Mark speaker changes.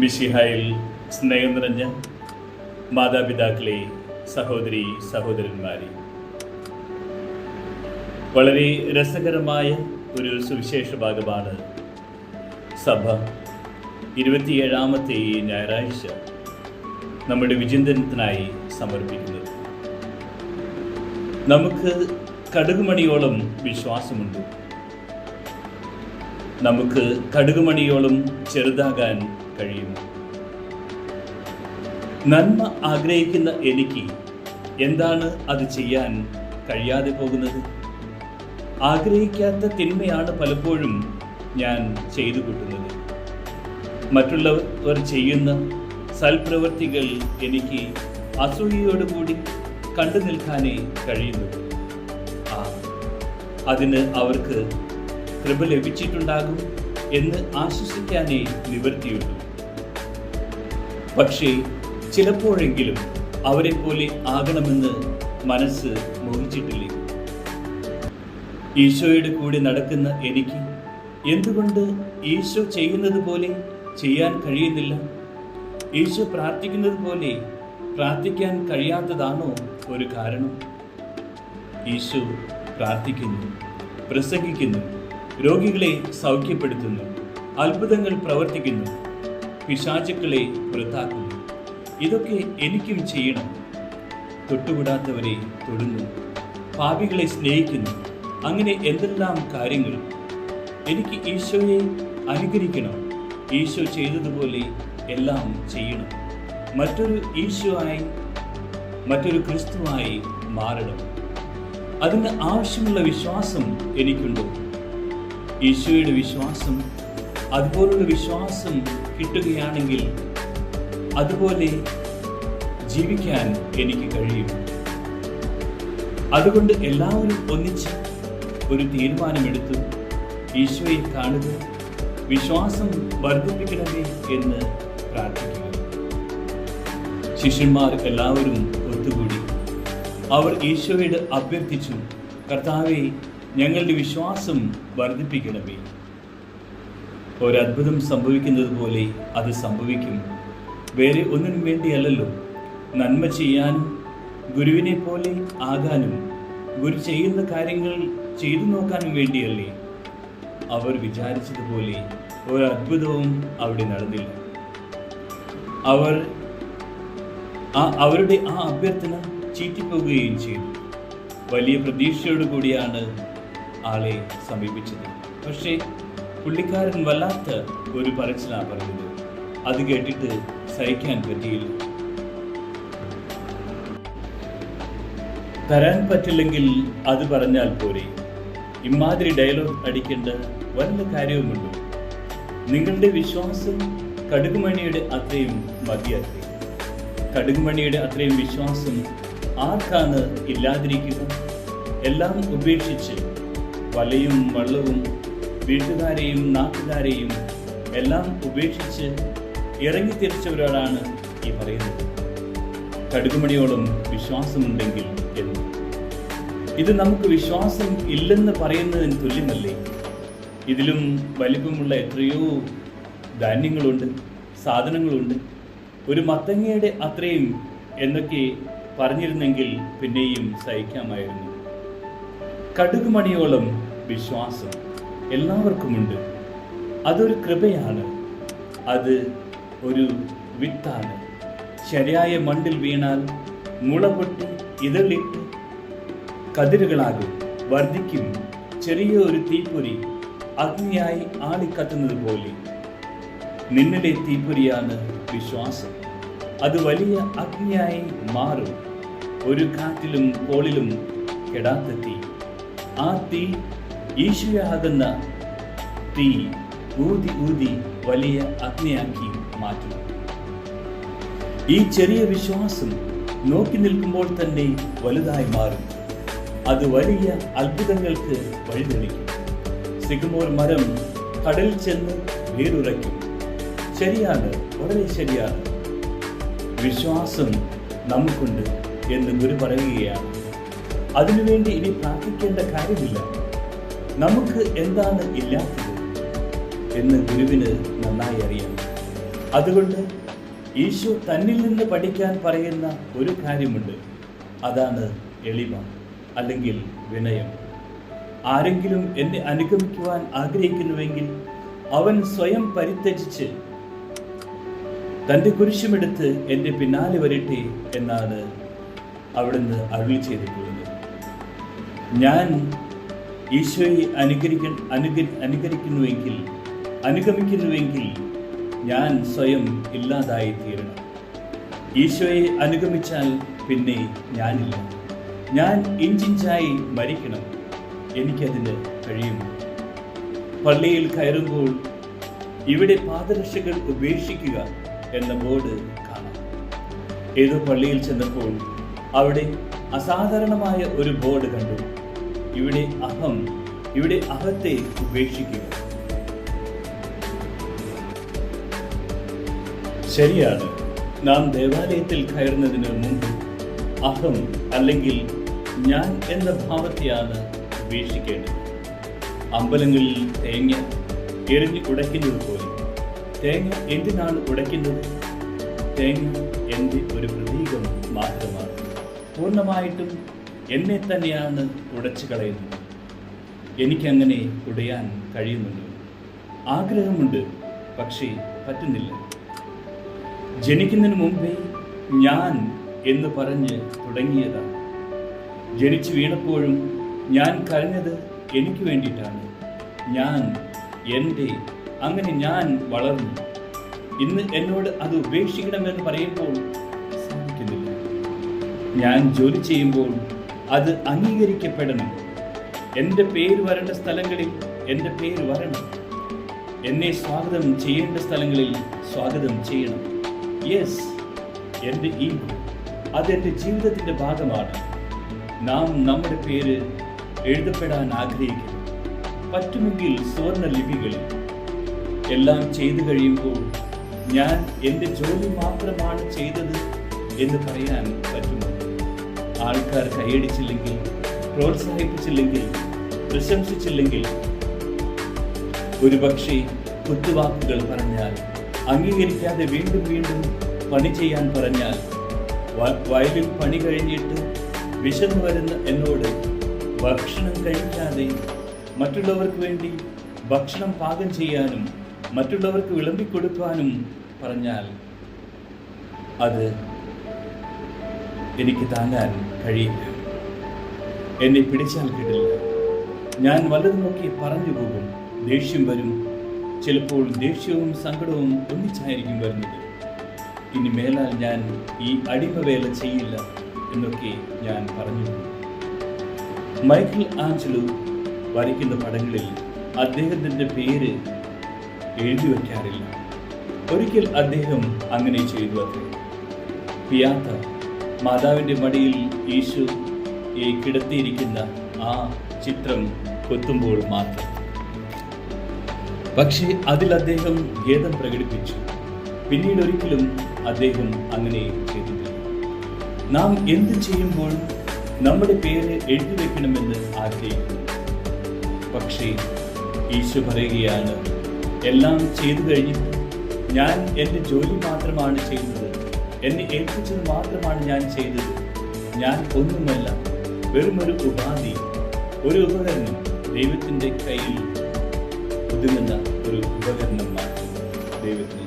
Speaker 1: മിശിഹായിൽ സ്നേഹം നിറഞ്ഞ മാതാപിതാക്കളെ, സഹോദരി സഹോദരന്മാരെ, വളരെ രസകരമായ ഒരു സുവിശേഷ ഭാഗമാണ് സഭ 27ാമത്തെ ഞായറാഴ്ച നമ്മുടെ വിചിന്തനത്തിനായി സമർപ്പിക്കുന്നത്. നമുക്ക് കടുകുമണിയോളം വിശ്വാസമുണ്ട്. നമുക്ക് കടുകുമണിയോളം ചെറുതാകാൻ കഴിയുമോ? നന്മ ആഗ്രഹിക്കുന്ന എനിക്ക് എന്താണ് അത് ചെയ്യാൻ കഴിയാതെ പോകുന്നത്? ആഗ്രഹിക്കാത്ത തിന്മയാണ് പലപ്പോഴും ഞാൻ ചെയ്തു കൂട്ടുന്നത്. മറ്റുള്ളവർ ചെയ്യുന്ന സൽപ്രവൃത്തികൾ എനിക്ക് അസൂയയോടുകൂടി കണ്ടു നിൽക്കാനേ കഴിയുന്നു. അതിന് അവർക്ക് കൃപ ലഭിച്ചിട്ടുണ്ടാകും എന്ന് ആശ്വസിക്കാനേ നിവൃത്തിയുള്ളൂ. പക്ഷേ ചിലപ്പോഴെങ്കിലും അവരെ പോലെ ആകണമെന്ന് മനസ്സ് മോഹിച്ചിട്ടില്ലേ? ഈശോയുടെ കൂടെ നടക്കുന്ന എനിക്ക് എന്തുകൊണ്ട് ഈശോ ചെയ്യുന്നത് പോലെ ചെയ്യാൻ കഴിയുന്നില്ല? ഈശോ പ്രാർത്ഥിക്കുന്നത് പോലെ പ്രാർത്ഥിക്കാൻ കഴിയാത്തതാണോ ഒരു കാരണം? ഈശോ പ്രാർത്ഥിക്കുന്നു, പ്രസംഗിക്കുന്നു, രോഗികളെ സൗഖ്യപ്പെടുത്തുന്നു, അത്ഭുതങ്ങൾ പ്രവർത്തിക്കുന്നു, പിശാചുക്കളെ പുറത്താക്കുന്നു. ഇതൊക്കെ എനിക്കും ചെയ്യണം. തൊട്ടുകൂടാത്തവരെ തൊടുന്നു, പാപികളെ സ്നേഹിക്കുന്നു. അങ്ങനെ എന്തെല്ലാം കാര്യങ്ങൾ. എനിക്ക് ഈശോയെ അനുകരിക്കണം. ഈശോ ചെയ്തതുപോലെ എല്ലാം ചെയ്യണം. മറ്റൊരു ഈശോയായി, മറ്റൊരു ക്രിസ്തുവായി മാറണം. അതിന് ആവശ്യമുള്ള വിശ്വാസം എനിക്കുണ്ടോ? ഈശോയുടെ വിശ്വാസം, അതുപോലുള്ള വിശ്വാസം കിട്ടുകയാണെങ്കിൽ അതുപോലെ ജീവിക്കാൻ എനിക്ക് കഴിയും. അതുകൊണ്ട് എല്ലാവരും ഒന്നിച്ച് ഒരു തീരുമാനമെടുത്തു, ഈശോയെ കാണുക, വിശ്വാസം വർദ്ധിപ്പിക്കണമേ എന്ന് പ്രാർത്ഥിക്കുക. ശിഷ്യന്മാർ എല്ലാവരും ഒത്തുകൂടി. അവർ ഈശോയോട് അഭ്യർത്ഥിച്ചു, കർത്താവേ, ഞങ്ങളുടെ വിശ്വാസം വർദ്ധിപ്പിക്കണമേ. ഒരത്ഭുതം സംഭവിക്കുന്നത് പോലെ അത് സംഭവിക്കും. വേറെ ഒന്നിനും വേണ്ടിയല്ലല്ലോ, നന്മ ചെയ്യാനും ഗുരുവിനെ പോലെ ആകാനും ഗുരു ചെയ്യുന്ന കാര്യങ്ങൾ ചെയ്തു നോക്കാനും വേണ്ടിയല്ലേ. അവർ വിചാരിച്ചതുപോലെ ഒരത്ഭുതവും അവിടെ നടന്നില്ല. അവരുടെ ആ അഭ്യർത്ഥന ചീറ്റിപ്പോവുകയും ചെയ്തു. വലിയ പ്രതീക്ഷയോടു കൂടിയാണ് ആളെ സമീപിച്ചത്. പക്ഷേ പുള്ളിക്കാരൻ വല്ലാത്ത ഒരു പറച്ചിലാണ് പറഞ്ഞത്. അത് കേട്ടിട്ട് സഹിക്കാൻ പറ്റിയില്ല. തരാൻ പറ്റില്ലെങ്കിൽ അത് പറഞ്ഞാൽ പോരെ. ഇമാതിരി ഡയലോഗ് അടിക്കേണ്ട വല്ല കാര്യവുമുണ്ടോ? നിങ്ങളുടെ വിശ്വാസം കടുകുമണിയുടെ അത്രയും മതിയത്രേ. കടുകുമണിയുടെ അത്രയും വിശ്വാസം ആർക്കാണ് ഇല്ലാതിരിക്കുക? എല്ലാം ഉപേക്ഷിച്ച് വലയും വള്ളവും വീട്ടുകാരെയും നാട്ടുകാരെയും എല്ലാം ഉപേക്ഷിച്ച് ഇറങ്ങി തിരിച്ചവരോടാണ് ഈ പറയുന്നത്. കടുകുമണിയോളം വിശ്വാസമുണ്ടെങ്കിൽ എന്ന്. ഇത് നമുക്ക് വിശ്വാസം ഇല്ലെന്ന് പറയുന്നതിന് തുല്യമല്ലേ? ഇതിലും വലിപ്പമുള്ള എത്രയോ ധാന്യങ്ങളുണ്ട്, സാധനങ്ങളുണ്ട്. ഒരു മത്തങ്ങയുടെ അത്രയും എന്നൊക്കെ പറഞ്ഞിരുന്നെങ്കിൽ പിന്നെയും സഹിക്കാമായിരുന്നു. കടുകുമണിയോളം വിശ്വാസം എല്ലാവർക്കുമുണ്ട്. അതൊരു കൃപയാണ്. അത് ഒരു വിത്താണ്. ശരിയായ മണ്ണിൽ വീണാൽ മുള പൊട്ടി ഇതളിട്ട് കതിരുകളാകും, വർദ്ധിക്കും. ചെറിയ ഒരു തീപ്പൊരി അഗ്നിയായി ആളിക്കത്തുന്നത് പോലെ നിന്നിലെ തീപ്പൊരിയാണ് വിശ്വാസം. അത് വലിയ അഗ്നിയായി മാറും. ഒരു കാറ്റിലും കോളിലും കെടാത്ത തീ. ആ തീ ഈശോയാകുന്ന തീ ഊതി ഊതി വലിയ അഗ്നിയാക്കി മാറ്റും. ഈ ചെറിയ വിശ്വാസം നോക്കി നിൽക്കുമ്പോൾ തന്നെ വലുതായി മാറും. അത് വലിയ അത്ഭുതങ്ങൾക്ക് വഴിതെളിക്കും. സിഗമോർ മരം കടലിൽ ചെന്ന് വേരുറയ്ക്കും. ശരിയാണ്, വളരെ ശരിയാണ്. വിശ്വാസം നമുക്കുണ്ട് എന്ന് ഗുരു പറയുകയാണ്. അതിനുവേണ്ടി ഇനി പ്രാർത്ഥിക്കേണ്ട കാര്യമില്ല. നമുക്ക് എന്താണ് ഇല്ലാത്തത് എന്ന് ഗുരുവിന് നന്നായി അറിയാം. അതുകൊണ്ട് ഈശോ തന്നിൽ നിന്ന് പഠിക്കാൻ പറയുന്ന ഒരു കാര്യമുണ്ട്. അതാണ് എളിമ, അല്ലെങ്കിൽ വിനയം. ആരെങ്കിലും എന്നെ അനുഗമിക്കുവാൻ ആഗ്രഹിക്കുന്നുവെങ്കിൽ അവൻ സ്വയം പരിത്യജിച്ച് തൻ്റെ കുരിശുമെടുത്ത് എൻ്റെ പിന്നാലെ വരട്ടെ എന്നാണ് അവിടുന്ന് അരുളി ചെയ്തിട്ടുള്ളത്. ഞാൻ ഈശോയെ അനുഗമിക്കുന്നുവെങ്കിൽ ഞാൻ സ്വയം ഇല്ലാതായി തീരണം. ഈശോയെ അനുഗമിച്ചാൽ പിന്നെ ഞാനില്ല. ഞാൻ ഇഞ്ചിഞ്ചായി മരിക്കണം. എനിക്കതിന് കഴിയുമോ? പള്ളിയിൽ കയറുമ്പോൾ ഇവിടെ പാദരക്ഷകൾ ഉപേക്ഷിക്കുക എന്ന ബോർഡ് കാണാം. ഏതോ പള്ളിയിൽ ചെന്നപ്പോൾ അവിടെ അസാധാരണമായ ഒരു ബോർഡ് കണ്ടു. ഇവിടെ അഹത്തെ ഉപേക്ഷിക്കുക. ശരിയാണ്, നാം ദേവാലയത്തിൽ കയറുന്നതിന് മുമ്പ് അഹം അല്ലെങ്കിൽ ഞാൻ എന്ന ഭാവത്തെയാണ് ഉപേക്ഷിക്കേണ്ടത്. അമ്പലങ്ങളിൽ തേങ്ങ എറിഞ്ഞ് ഉടയ്ക്കുന്നത് പോലെ. തേങ്ങ എന്തിനാണ് ഉടയ്ക്കുന്നത്? തേങ്ങ എൻ്റെ ഒരു പ്രതീകം മാത്രമാണ്. പൂർണ്ണമായിട്ടും എന്നെ തന്നെയാണ് ഉടച്ചു കളയുന്നത്. എനിക്കങ്ങനെ ഉടയാൻ കഴിയുന്നുണ്ട്. ആഗ്രഹമുണ്ട്, പക്ഷേ പറ്റുന്നില്ല. ജനിക്കുന്നതിന് മുമ്പേ ഞാൻ എന്ന് പറഞ്ഞ് തുടങ്ങിയതാണ്. ജനിച്ചു വീണപ്പോഴും ഞാൻ കരഞ്ഞത് എനിക്ക് വേണ്ടിയിട്ടാണ്. അങ്ങനെ ഞാൻ വളർന്നു. ഇന്ന് എന്നോട് അത് ഉപേക്ഷിക്കണമെന്ന് പറയുമ്പോൾ സാധിക്കുന്നില്ല. ഞാൻ ജോലി ചെയ്യുമ്പോൾ അത് അംഗീകരിക്കപ്പെടണം. എൻ്റെ പേര് വരേണ്ട സ്ഥലങ്ങളിൽ എൻ്റെ പേര് വരണം. എന്നെ സ്വാഗതം ചെയ്യേണ്ട സ്ഥലങ്ങളിൽ സ്വാഗതം ചെയ്യണം. യെസ്, എൻ്റെ ഈഗോ അതെൻ്റെ ജീവിതത്തിൻ്റെ ഭാഗമാണ്. നാം നമ്മുടെ പേര് എഴുതപ്പെടാൻ ആഗ്രഹിക്കുന്നു. പറ്റുമെങ്കിൽ സുവർണ്ണ ലിപികളിൽ. എല്ലാം ചെയ്തു കഴിയുമ്പോൾ ഞാൻ എൻ്റെ ജോലി മാത്രമാണ് ചെയ്തത് എന്ന് പറയാൻ പറ്റുമോ? ആൾക്കാർ കൈയടിച്ചില്ലെങ്കിൽ, പ്രോത്സാഹിപ്പിച്ചില്ലെങ്കിൽ, പ്രശംസിച്ചില്ലെങ്കിൽ, ഒരുപക്ഷെ കുത്തുവാക്കുകൾ പറഞ്ഞാൽ, അംഗീകരിക്കാതെ വീണ്ടും വീണ്ടും പണി ചെയ്യാൻ പറഞ്ഞാൽ, വയലിൽ പണി കഴിഞ്ഞിട്ട് വിശന്നു വരുന്ന എന്നോട് ഭക്ഷണം കഴിക്കാതെ മറ്റുള്ളവർക്ക് വേണ്ടി ഭക്ഷണം പാകം ചെയ്യാനും മറ്റുള്ളവർക്ക് വിളമ്പിക്കൊടുക്കാനും പറഞ്ഞാൽ അത് എനിക്ക് താങ്ങാൻ കഴിയില്ല. എന്നെ പിടിച്ചാൽ കിട്ടില്ല. ഞാൻ വല്ലതുമൊക്കെ പറഞ്ഞു പോകും. ദേഷ്യം വരും. ചിലപ്പോൾ ദേഷ്യവും സങ്കടവും ഒന്നിച്ചായിരിക്കും വരുന്നത്. ഇനി മേലാൽ ഞാൻ ഈ അടിമവേല ചെയ്യില്ല എന്നൊക്കെ ഞാൻ പറഞ്ഞു. മൈക്കിൾ ആഞ്ചലോ വരയ്ക്കുന്ന പടങ്ങളിൽ അദ്ദേഹത്തിൻ്റെ പേര് എഴുതി വയ്ക്കാറില്ല. ഒരിക്കൽ അദ്ദേഹം അങ്ങനെ ചെയ്തു. അത്രേ. പിയാത്ത മാതാവിൻ്റെ മടിയിൽ ഈശോയെ കിടത്തിയിരിക്കുന്ന ആ ചിത്രം കൊത്തുമ്പോൾ മാത്രം. പക്ഷേ അതിൽ അദ്ദേഹം ഖേദം പ്രകടിപ്പിച്ചു. പിന്നീട് ഒരിക്കലും അദ്ദേഹം അങ്ങനെ ചെയ്തിട്ടില്ല. നാം എന്ത് ചെയ്യുമ്പോഴും നമ്മുടെ പേര് എഴുതി വെക്കണമെന്ന് ആഗ്രഹിക്കുന്നു. പക്ഷേ ഈശോ പറയുകയാണ്, എല്ലാം ചെയ്തു കഴിഞ്ഞിട്ട് ഞാൻ എൻ്റെ ജോലി മാത്രമാണ് ചെയ്തത്, എന്നെ ഏൽപ്പിച്ചത് മാത്രമാണ് ഞാൻ ചെയ്തത്. ഞാൻ ഒന്നുമല്ല, വെറുമൊരു ഉപാധി, ഒരു ഉപകരണം, ദൈവത്തിൻ്റെ കയ്യിൽ ഒതുങ്ങുന്ന ഒരു ഉപകരണം മാത്രം. ദൈവത്തിന്